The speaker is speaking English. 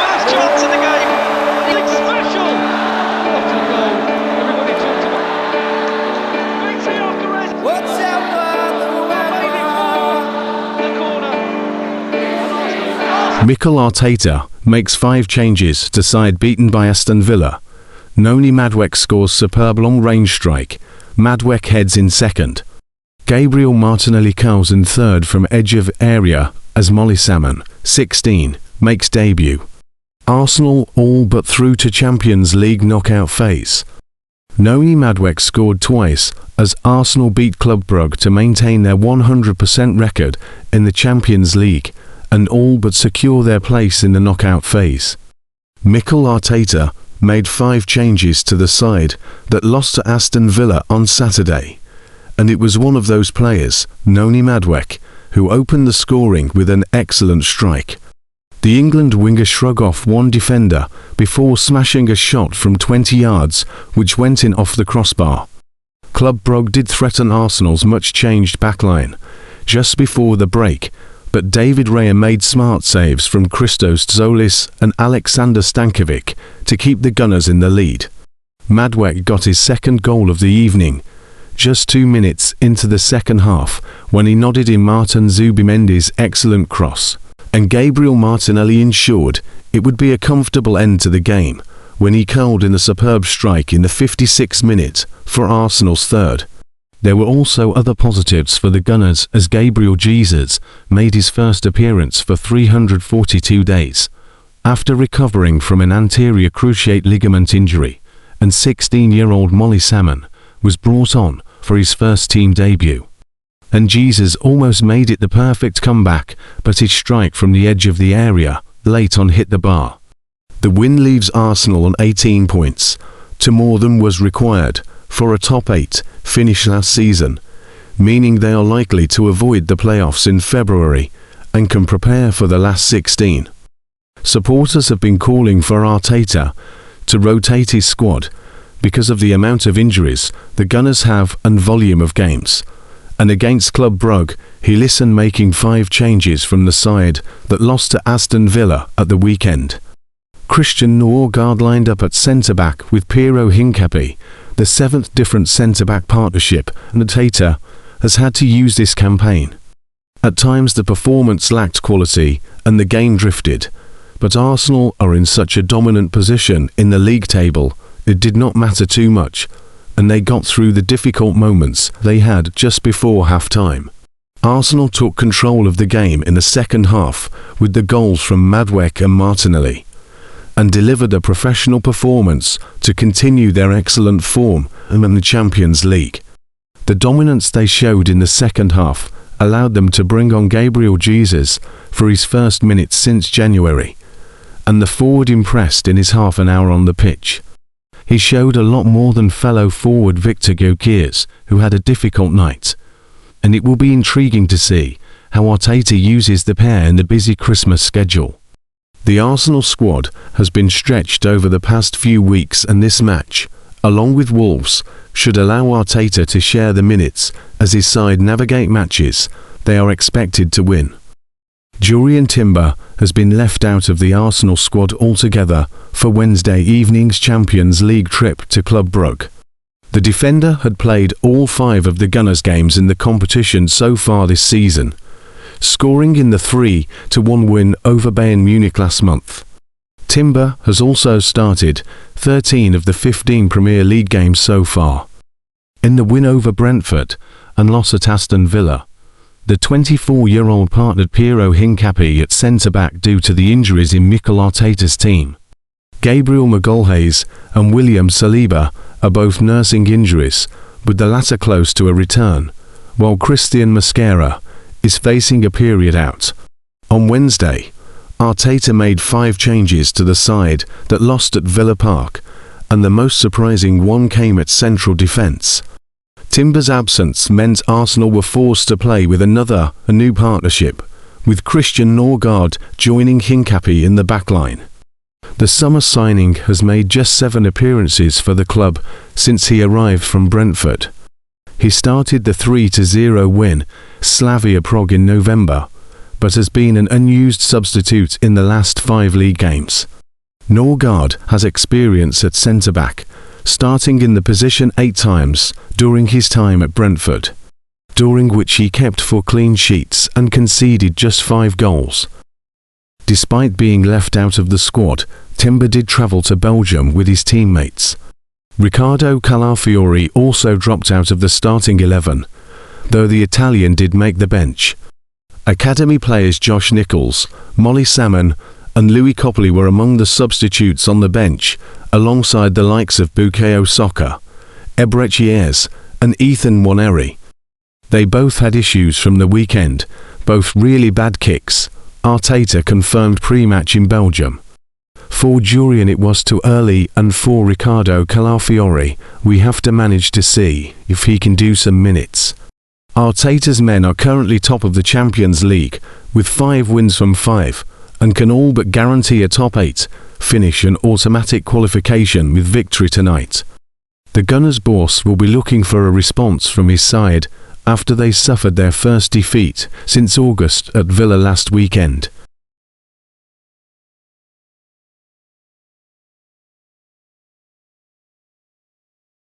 first chance of the game. It's special. What a goal. Everybody talked about victory after rest. The corner. Mikel Arteta makes 5 changes to side beaten by Aston Villa. Noni Madueke scores superb long-range strike. Madueke heads in second. Gabriel Martinelli curls in third from edge of area as Molly Salmon, 16, makes debut. Arsenal all but through to Champions League knockout phase. Noni Madueke scored twice as Arsenal beat Club Brugge to maintain their 100% record in the Champions League and all but secure their place in the knockout phase. Mikel Arteta made 5 changes to the side that lost to Aston Villa on Saturday, and it was one of those players, Noni Madueke, who opened the scoring with an excellent strike. The England winger shrugged off one defender before smashing a shot from 20 yards which went in off the crossbar. Club Brugge did threaten Arsenal's much-changed backline just before the break, but David Raya made smart saves from Christos Zolis and Alexander Stankovic to keep the Gunners in the lead. Madueke got his second goal of the evening, just 2 minutes into the second half when he nodded in Martin Zubimendi's excellent cross, and Gabriel Martinelli ensured it would be a comfortable end to the game when he curled in a superb strike in the 56th minute for Arsenal's third. There were also other positives for the Gunners as Gabriel Jesus made his first appearance for 342 days after recovering from an anterior cruciate ligament injury, and 16-year-old Molly Salmon was brought on for his first team debut. And Jesus almost made it the perfect comeback, but his strike from the edge of the area late on hit the bar. The win leaves Arsenal on 18 points, to more than was required for a top 8 finish last season, meaning they are likely to avoid the playoffs in February and can prepare for the last 16. Supporters have been calling for Arteta to rotate his squad because of the amount of injuries the Gunners have and volume of games. And against Club Brugge, he listened, making 5 changes from the side that lost to Aston Villa at the weekend. Christian Odegaard lined up at centre-back with Piero Hincapié, the 7th different centre-back partnership, and Arteta has had to use this campaign. At times the performance lacked quality and the game drifted, but Arsenal are in such a dominant position in the league table, it did not matter too much, and they got through the difficult moments they had just before half-time. Arsenal took control of the game in the second half with the goals from Madueke and Martinelli, and delivered a professional performance to continue their excellent form in the Champions League. The dominance they showed in the second half allowed them to bring on Gabriel Jesus for his first minutes since January, and the forward impressed in his half an hour on the pitch. He showed a lot more than fellow forward Victor Gyökeres, who had a difficult night, and it will be intriguing to see how Arteta uses the pair in the busy Christmas schedule. The Arsenal squad has been stretched over the past few weeks, and this match, along with Wolves, should allow Arteta to share the minutes as his side navigate matches they are expected to win. Jurrien Timber has been left out of the Arsenal squad altogether for Wednesday evening's Champions League trip to Club Brugge. The defender had played all 5 of the Gunners' games in the competition so far this season, scoring in the 3-1 win over Bayern Munich last month. Timber has also started 13 of the 15 Premier League games so far. In the win over Brentford and loss at Aston Villa, the 24-year-old partnered Piero Hincapié at centre-back due to the injuries in Mikel Arteta's team. Gabriel Magalhaes and William Saliba are both nursing injuries, with the latter close to a return, while Christian Mosquera is facing a period out. On Wednesday, Arteta made 5 changes to the side that lost at Villa Park, and the most surprising one came at central defence. Timber's absence meant Arsenal were forced to play with a new partnership, with Christian Odegaard joining Hincapié in the backline. The summer signing has made just 7 appearances for the club since he arrived from Brentford. He started the 3-0 win Slavia Prague in November, but has been an unused substitute in the last 5 league games. Odegaard has experience at centre-back, starting in the position 8 times during his time at Brentford, during which he kept 4 clean sheets and conceded just 5 goals. Despite being left out of the squad, Timber did travel to Belgium with his teammates. Riccardo Calafiori also dropped out of the starting 11, though the Italian did make the bench. Academy players Josh Nichols, Molly Salmon and Louis Copley were among the substitutes on the bench, alongside the likes of Bukayo Saka, Ebrechies and Ethan Nwaneri. They both had issues from the weekend, both really bad kicks, Arteta confirmed pre-match in Belgium. For Durian it was too early, and for Riccardo Calafiori, we have to manage to see if he can do some minutes. Arteta's men are currently top of the Champions League, with 5 wins from 5, and can all but guarantee a top 8 finish and automatic qualification with victory tonight. The Gunners' boss will be looking for a response from his side after they suffered their first defeat since August at Villa last weekend.